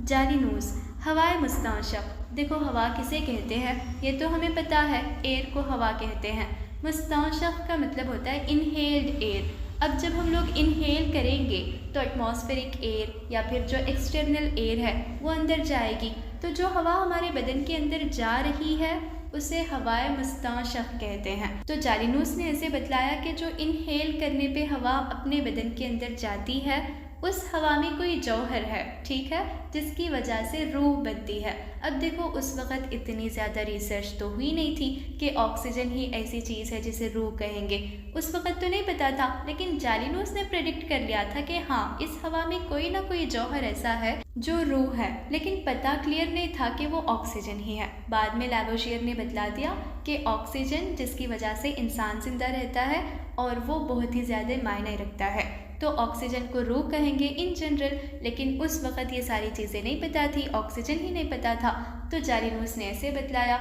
جالینوس، ہوائے مستنشق۔ دیکھو ہوا کسے کہتے ہیں یہ تو ہمیں پتہ ہے، ایئر کو ہوا کہتے ہیں۔ مستنشق کا مطلب ہوتا ہے انہیلڈ ایئر۔ اب جب ہم لوگ انہیل کریں گے تو ایٹماسفیرک ایئر یا پھر جو ایکسٹرنل ایئر ہے وہ اندر جائے گی، تو جو ہوا ہمارے بدن کے اندر جا رہی ہے اسے ہوائے مستنشق کہتے ہیں۔ تو جالینوس نے ایسے بتلایا کہ جو انہیل کرنے پہ ہوا اپنے بدن کے اندر جاتی ہے اس ہوا میں کوئی جوہر ہے، ٹھیک ہے، جس کی وجہ سے روح بنتی ہے۔ اب دیکھو اس وقت اتنی زیادہ ریسرچ تو ہوئی نہیں تھی کہ آکسیجن ہی ایسی چیز ہے جسے روح کہیں گے، اس وقت تو نہیں پتا تھا، لیکن جالینوس نے پریڈکٹ کر لیا تھا کہ ہاں اس ہوا میں کوئی نہ کوئی جوہر ایسا ہے جو روح ہے، لیکن پتہ کلیئر نہیں تھا کہ وہ آکسیجن ہی ہے۔ بعد میں لیووشیئر نے بتلا دیا کہ آکسیجن جس کی وجہ سے انسان زندہ رہتا ہے اور وہ بہت ہی زیادہ معنی رکھتا ہے، تو آکسیجن کو روح کہیں گے ان جنرل، لیکن اس وقت یہ ساری چیزیں نہیں پتہ تھی، آکسیجن ہی نہیں پتہ تھا۔ تو جالینوس نے ایسے بتلایا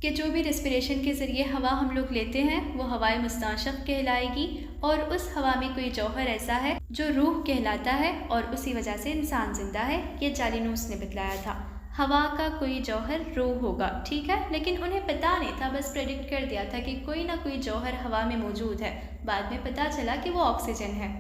کہ جو بھی ریسپریشن کے ذریعے ہوا ہم لوگ لیتے ہیں وہ ہوائے مستنشق کہلائے گی، اور اس ہوا میں کوئی جوہر ایسا ہے جو روح کہلاتا ہے اور اسی وجہ سے انسان زندہ ہے، یہ جالینوس نے بتلایا تھا۔ ہوا کا کوئی جوہر روح ہوگا، ٹھیک ہے، لیکن انہیں پتہ نہیں تھا، بس پریڈکٹ کر دیا تھا کہ کوئی نہ کوئی جوہر ہوا میں موجود ہے۔ بعد میں پتہ چلا کہ وہ آکسیجن ہے۔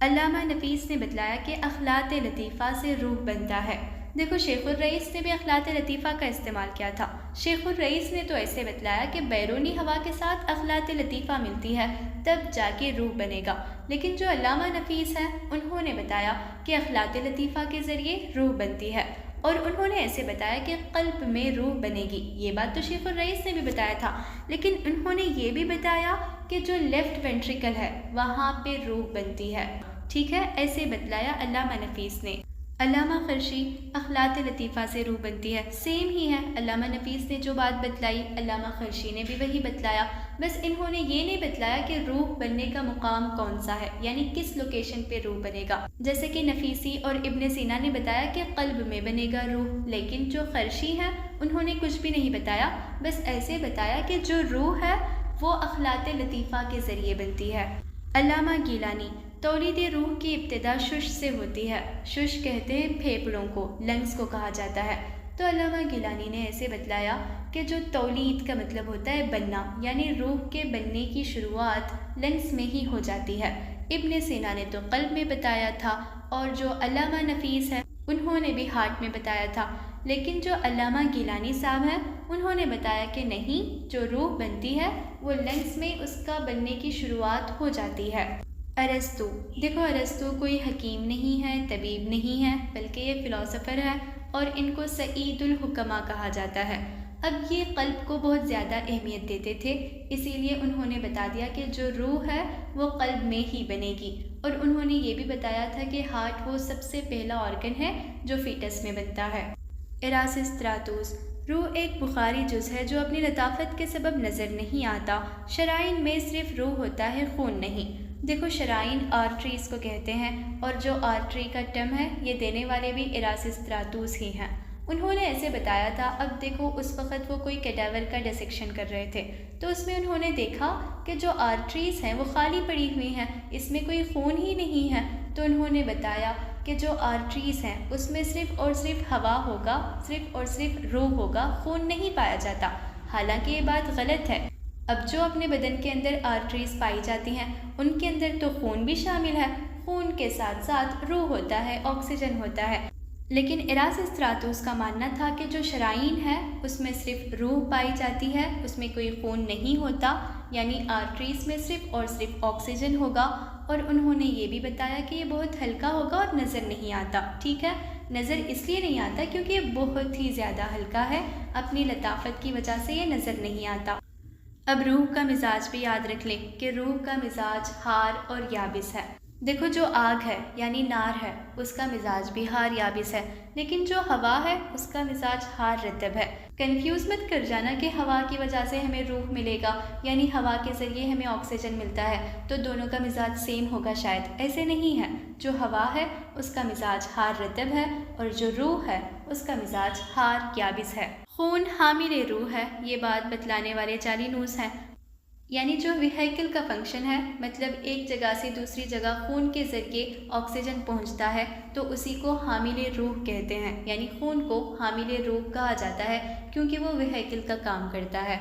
علامہ نفیس نے بتلایا کہ اخلاط لطیفہ سے روح بنتا ہے۔ دیکھو شیخ الرئیس نے بھی اخلاط لطیفہ کا استعمال کیا تھا۔ شیخ الرئیس نے تو ایسے بتلایا کہ بیرونی ہوا کے ساتھ اخلاط لطیفہ ملتی ہے تب جا کے روح بنے گا، لیکن جو علامہ نفیس ہیں انہوں نے بتایا کہ اخلاط لطیفہ کے ذریعے روح بنتی ہے، اور انہوں نے ایسے بتایا کہ قلب میں روح بنے گی۔ یہ بات تو شیخ الرئیس نے بھی بتایا تھا، لیکن انہوں نے یہ بھی بتایا کہ جو لیفٹ وینٹریکل ہے وہاں پہ روح بنتی ہے، ٹھیک ہے، ایسے بتلایا علامہ نفیس نے۔ علامہ خرشی، اخلاط لطیفہ سے روح بنتی ہے، سیم ہی ہے، علامہ نفیس نے جو بات بتلائی علامہ خرشی نے بھی وہی بتلایا، بس انہوں نے یہ نہیں بتلایا کہ روح بننے کا مقام کون سا ہے، یعنی کس لوکیشن پہ روح بنے گا۔ جیسے کہ نفیسی اور ابن سینا نے بتایا کہ قلب میں بنے گا روح، لیکن جو خرشی ہیں انہوں نے کچھ بھی نہیں بتایا، بس ایسے بتایا کہ جو روح ہے وہ اخلاط لطیفہ کے ذریعے بنتی ہے۔ علامہ گیلانی، تولید روح کی ابتدا شش سے ہوتی ہے۔ شش کہتے ہیں پھیپھڑوں کو، لنگس کو کہا جاتا ہے۔ تو علامہ گیلانی نے ایسے بتلایا کہ جو تولید کا مطلب ہوتا ہے بننا، یعنی روح کے بننے کی شروعات لنگس میں ہی ہو جاتی ہے۔ ابن سینا نے تو قلب میں بتایا تھا، اور جو علامہ نفیس ہے انہوں نے بھی ہارٹ میں بتایا تھا، لیکن جو علامہ گیلانی صاحب ہیں انہوں نے بتایا کہ نہیں، جو روح بنتی ہے وہ لنگس میں اس کا بننے کی شروعات ہو جاتی ہے۔ ارسطو، دیکھو ارسطو کوئی حکیم نہیں ہے، طبیب نہیں ہے، بلکہ یہ فلاسفر ہے اور ان کو سعید الحکماء کہا جاتا ہے۔ اب یہ قلب کو بہت زیادہ اہمیت دیتے تھے، اسی لیے انہوں نے بتا دیا کہ جو روح ہے وہ قلب میں ہی بنے گی، اور انہوں نے یہ بھی بتایا تھا کہ ہارٹ وہ سب سے پہلا آرگن ہے جو فیٹس میں بنتا ہے۔ اراسٹراتوس، روح ایک بخاری جز ہے جو اپنی لطافت کے سبب نظر نہیں آتا۔ شرائن میں صرف روح ہوتا ہے، خون نہیں۔ دیکھو شرائن آرٹریز کو کہتے ہیں، اور جو آرٹری کا ٹرم ہے یہ دینے والے بھی اراسٹراتوس ہی ہیں۔ انہوں نے ایسے بتایا تھا، اب دیکھو اس وقت وہ کوئی کیڈاور کا ڈسیکشن کر رہے تھے، تو اس میں انہوں نے دیکھا کہ جو آرٹریز ہیں وہ خالی پڑی ہوئی ہیں، اس میں کوئی خون ہی نہیں ہے، تو انہوں نے بتایا کہ جو آرٹریز ہیں اس میں صرف اور صرف ہوا ہوگا، صرف اور صرف روح ہوگا، خون نہیں پایا جاتا۔ حالانکہ یہ بات غلط ہے۔ اب جو اپنے بدن کے اندر آرٹریز پائی جاتی ہیں ان کے اندر تو خون بھی شامل ہے، خون کے ساتھ ساتھ روح ہوتا ہے، آکسیجن ہوتا ہے، لیکن اراسٹراتوس کا ماننا تھا کہ جو شرائن ہے اس میں صرف روح پائی جاتی ہے، اس میں کوئی خون نہیں ہوتا، یعنی آرٹریز میں صرف اور صرف آکسیجن ہوگا، اور انہوں نے یہ بھی بتایا کہ یہ بہت ہلکا ہوگا اور نظر نہیں آتا، ٹھیک ہے، نظر اس لیے نہیں آتا کیونکہ یہ بہت ہی زیادہ ہلکا ہے، اپنی لطافت کی وجہ سے یہ نظر نہیں آتا۔ اب روح کا مزاج بھی یاد رکھ لیں کہ روح کا مزاج ہار اور یابس ہے۔ دیکھو جو آگ ہے یعنی نار ہے اس کا مزاج بھی ہار یابس ہے، لیکن جو ہوا ہے اس کا مزاج ہار رطب ہے۔ کنفیوز مت کر جانا کہ ہوا کی وجہ سے ہمیں روح ملے گا، یعنی ہوا کے ذریعے ہمیں آکسیجن ملتا ہے تو دونوں کا مزاج سیم ہوگا، شاید ایسے نہیں ہے۔ جو ہوا ہے اس کا مزاج ہار رطب ہے، اور جو روح ہے اس کا مزاج ہار یابس ہے۔ خون حامل روح ہے، یہ بات بتلانے والے جالینوس ہیں۔ یعنی جو وہیکل کا فنکشن ہے، مطلب ایک جگہ سے دوسری جگہ خون کے ذریعے آکسیجن پہنچتا ہے، تو اسی کو حامل روح کہتے ہیں، یعنی خون کو حامل روح کہا جاتا ہے کیونکہ وہ وہیکل کا کام کرتا ہے۔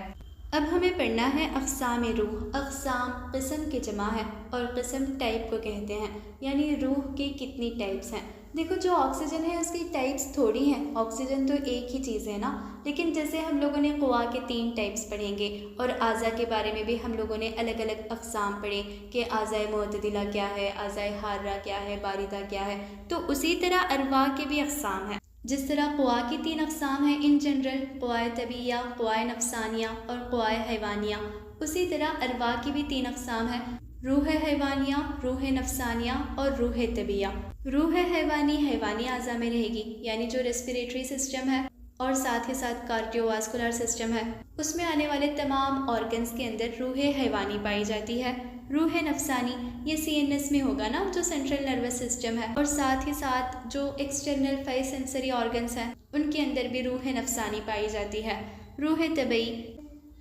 اب ہمیں پڑھنا ہے اقسام روح۔ اقسام قسم کے جمع ہے اور قسم ٹائپ کو کہتے ہیں، یعنی روح کی کتنی ٹائپس ہیں۔ دیکھو جو آکسیجن ہے اس کی ٹائپس تھوڑی ہیں، آکسیجن تو ایک ہی چیز ہے نا، لیکن جیسے ہم لوگوں نے قوا کے 3 ٹائپس پڑھیں گے، اور اعضاء کے بارے میں بھی ہم لوگوں نے الگ الگ اقسام پڑھے کہ اعضاء معتدلہ کیا ہے، اعضاء حارہ کیا ہے، باردہ کیا ہے، تو اسی طرح ارواح کے بھی اقسام ہیں۔ جس طرح قوا کی 3 اقسام ہیں ان جنرل، قوائے طبیعیہ، قوائے نفسانیہ اور قوائے حیوانیہ، اسی طرح ارواح کی بھی 3 اقسام ہیں، روح حیوانیہ، روح نفسانیہ اور روح طبیعیہ۔ روح حیوانی حیوانی اعضاء میں رہے گی، یعنی جو ریسپیریٹری سسٹم ہے اور ساتھ ہی ساتھ کارڈیو واسکولار سسٹم ہے، اس میں آنے والے تمام آرگنز کے اندر روح حیوانی پائی جاتی ہے۔ روح نفسانی یہ CNS میں ہوگا نا، جو سینٹرل نروس سسٹم ہے، اور ساتھ ہی ساتھ جو ایکسٹرنل 5 سینسری آرگنز ہیں ان کے اندر بھی روح نفسانی پائی جاتی ہے۔ روح طبعی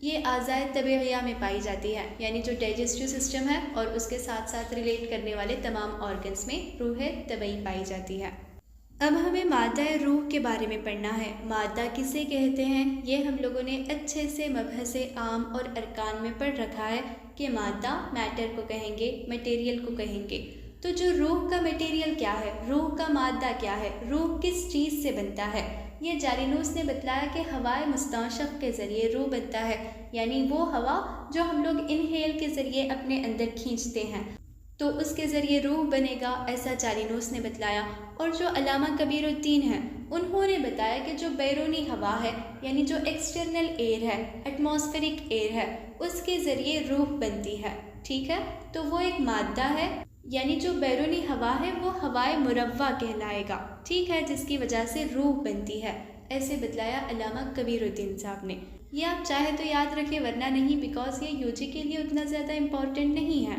یہ اعضاء طبیعیہ میں پائی جاتی ہے، یعنی جو ڈائجسٹیو سسٹم ہے اور اس کے ساتھ ساتھ ریلیٹ کرنے والے تمام آرگنز میں روح طبعی پائی جاتی ہے۔ اب ہمیں مادہ روح کے بارے میں پڑھنا ہے۔ مادہ کسے کہتے ہیں یہ ہم لوگوں نے اچھے سے مبحث عام اور ارکان میں پڑھ رکھا ہے کہ مادہ میٹر کو کہیں گے، مٹیریل کو کہیں گے۔ تو جو روح کا مٹیریل کیا ہے، روح کا مادہ کیا ہے، روح کس چیز سے بنتا ہے، یہ جالینوس نے بتلایا کہ ہوائے مستنشق کے ذریعے روح بنتا ہے، یعنی وہ ہوا جو ہم لوگ انہیل کے ذریعے اپنے اندر کھینچتے ہیں تو اس کے ذریعے روح بنے گا، ایسا جالینوس نے بتلایا۔ اور جو علامہ کبیر الدین ہیں انہوں نے بتایا کہ جو بیرونی ہوا ہے، یعنی جو ایکسٹرنل ایئر ہے، ایٹماسفیرک ایئر ہے، اس کے ذریعے روح بنتی ہے، ٹھیک ہے، تو وہ ایک مادہ ہے، یعنی جو بیرونی ہوا ہے وہ ہوائے مروہ کہلائے گا، ٹھیک ہے، جس کی وجہ سے روح بنتی ہے، ایسے بتلایا علامہ کبیر الدین صاحب نے۔ یہ آپ چاہے تو یاد رکھیں ورنہ نہیں، بیکاز یہ UG کے لیے اتنا زیادہ امپورٹنٹ نہیں ہے۔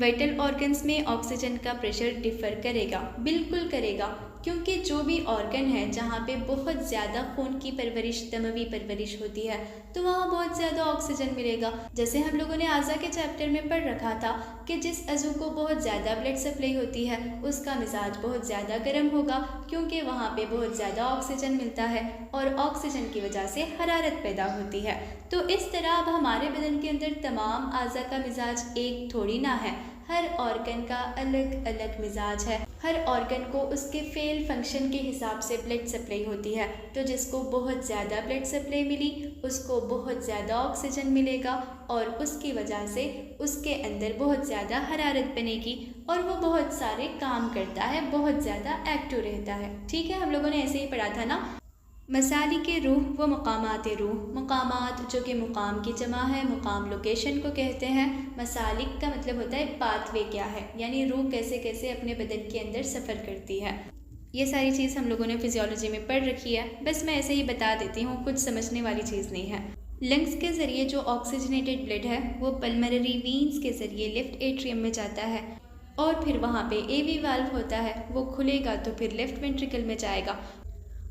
وائٹل آرگنز میں آکسیجن کا پریشر ڈیفر کرے گا، بالکل کرے گا، کیونکہ جو بھی آرگن ہے جہاں پہ بہت زیادہ خون کی پرورش، دموی پرورش ہوتی ہے تو وہاں بہت زیادہ آکسیجن ملے گا۔ جیسے ہم لوگوں نے اعضاء کے چیپٹر میں پڑھ رکھا تھا کہ جس عضو کو بہت زیادہ بلڈ سپلائی ہوتی ہے اس کا مزاج بہت زیادہ گرم ہوگا، کیونکہ وہاں پہ بہت زیادہ آکسیجن ملتا ہے اور آکسیجن کی وجہ سے حرارت پیدا ہوتی ہے۔ تو اس طرح اب ہمارے بدن کے اندر تمام اعضاء کا مزاج ایک تھوڑی نہ ہے، ہر آرگن کا الگ الگ مزاج ہے، ہر آرگن کو اس کے فیل فنکشن کے حساب سے بلڈ سپلائی ہوتی ہے، تو جس کو بہت زیادہ بلڈ سپلائی ملی اس کو بہت زیادہ آکسیجن ملے گا اور اس کی وجہ سے اس کے اندر بہت زیادہ حرارت بنے گی اور وہ بہت سارے کام کرتا ہے، بہت زیادہ ایکٹیو رہتا ہے، ٹھیک ہے، ہم لوگوں نے ایسے ہی پڑھا تھا نا۔ مسالک روح و مقامات روح، مقامات جو کہ مقام کی جمع ہے، مقام لوکیشن کو کہتے ہیں، مسالک کا مطلب ہوتا ہے پاتھ وے کیا ہے، یعنی روح کیسے کیسے اپنے بدن کے اندر سفر کرتی ہے۔ یہ ساری چیز ہم لوگوں نے فزیولوجی میں پڑھ رکھی ہے، بس میں ایسے ہی بتا دیتی ہوں، کچھ سمجھنے والی چیز نہیں ہے۔ لنگز کے ذریعے جو آکسیجنیٹڈ بلڈ ہے وہ پلمنری وینز کے ذریعے لیفٹ ایٹریم میں جاتا ہے اور پھر وہاں پہ AV والو ہوتا ہے، وہ کھلے گا تو پھر لیفٹ وینٹریکل میں جائے گا،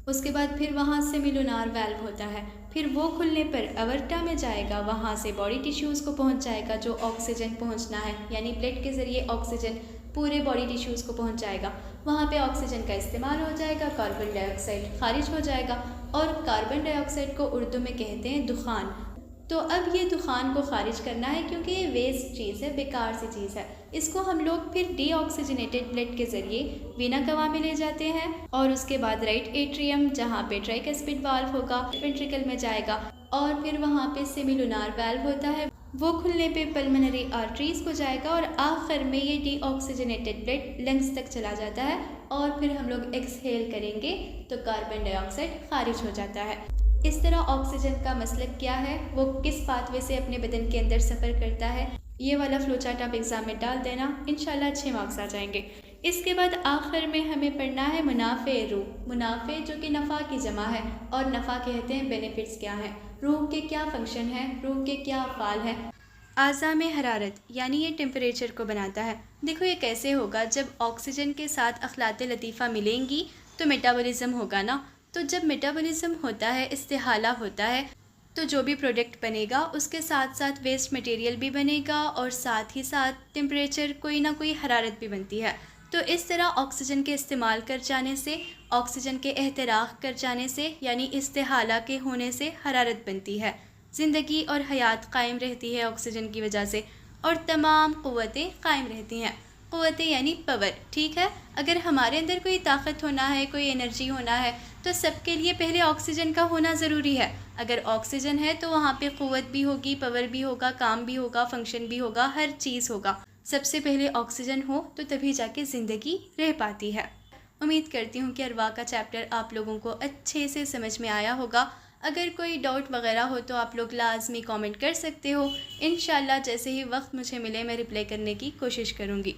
اس کے بعد پھر وہاں سے سیمیلونار والو ہوتا ہے، پھر وہ کھلنے پر اورٹا میں جائے گا، وہاں سے باڈی ٹیشوز کو پہنچ جائے گا جو آکسیجن پہنچنا ہے، یعنی بلڈ کے ذریعے آکسیجن پورے باڈی ٹیشوز کو پہنچ جائے گا، وہاں پہ آکسیجن کا استعمال ہو جائے گا، کاربن ڈائی آکسائڈ خارج ہو جائے گا، اور کاربن ڈائی آکسائڈ کو اردو میں کہتے ہیں دخان۔ تو اب یہ دخان کو خارج کرنا ہے کیونکہ یہ ویسٹ چیز ہے، بیکار سی چیز ہے، اس کو ہم لوگ پھر ڈی آکسیجنیٹڈ بلڈ کے ذریعے وینا کوا میں لے جاتے ہیں اور اس کے بعد رائٹ ایٹریم جہاں پہ ٹرائکسپڈ والو ہوگا وینٹریکل میں جائے گا اور پھر وہاں پہ سیمیلونار والو ہوتا ہے، وہ کھلنے پہ پلمنری آرٹریز کو جائے گا اور آخر میں یہ ڈی آکسیجنیٹڈ بلڈ لنگز تک چلا جاتا ہے اور پھر ہم لوگ ایکسہیل کریں گے تو کاربن ڈائی آکسائڈ خارج ہو جاتا ہے۔ اس طرح آکسیجن کا مسلک کیا ہے، وہ کس پاتھ وے سے اپنے بدن کے اندر سفر کرتا ہے، یہ والا فلو چارٹ آپ ایگزام میں ڈال دینا، انشاءاللہ اچھے مارکس آ جائیں گے۔ اس کے بعد آخر میں ہمیں پڑھنا ہے منافع روح، منافع جو کہ نفع کی جمع ہے اور نفع کہتے ہیں بینیفٹس کیا ہیں، روح کے کیا فنکشن ہے، روح کے کیا افعال ہیں۔ اعضاء میں حرارت یعنی یہ ٹیمپریچر کو بناتا ہے۔ دیکھو یہ کیسے ہوگا، جب آکسیجن کے ساتھ اخلاط لطیفہ ملیں گی تو میٹابولزم ہوگا نا، تو جب میٹابولزم ہوتا ہے، استحالہ ہوتا ہے، تو جو بھی پروڈکٹ بنے گا اس کے ساتھ ساتھ ویسٹ مٹیریل بھی بنے گا اور ساتھ ہی ساتھ ٹمپریچر کوئی نہ کوئی حرارت بھی بنتی ہے۔ تو اس طرح آکسیجن کے استعمال کر جانے سے، آکسیجن کے احتراق کر جانے سے یعنی استحالہ کے ہونے سے حرارت بنتی ہے، زندگی اور حیات قائم رہتی ہے آکسیجن کی وجہ سے، اور تمام قوتیں قائم رہتی ہیں۔ قوتیں یعنی پاور، ٹھیک ہے؟ اگر ہمارے اندر کوئی طاقت ہونا ہے، کوئی انرجی ہونا ہے، تو سب کے لیے پہلے آکسیجن کا ہونا ضروری ہے۔ اگر آکسیجن ہے تو وہاں پہ قوت بھی ہوگی، پاور بھی ہوگا، کام بھی ہوگا، فنکشن بھی ہوگا، ہر چیز ہوگا۔ سب سے پہلے آکسیجن ہو تو تبھی جا کے زندگی رہ پاتی ہے۔ امید کرتی ہوں کہ ارواح کا چیپٹر آپ لوگوں کو اچھے سے سمجھ میں آیا ہوگا۔ اگر کوئی ڈاؤٹ وغیرہ ہو تو آپ لوگ لازمی کامنٹ کر سکتے ہو۔ انشاءاللہ جیسے ہی وقت مجھے ملے میں رپلائی کرنے کی کوشش کروں گی۔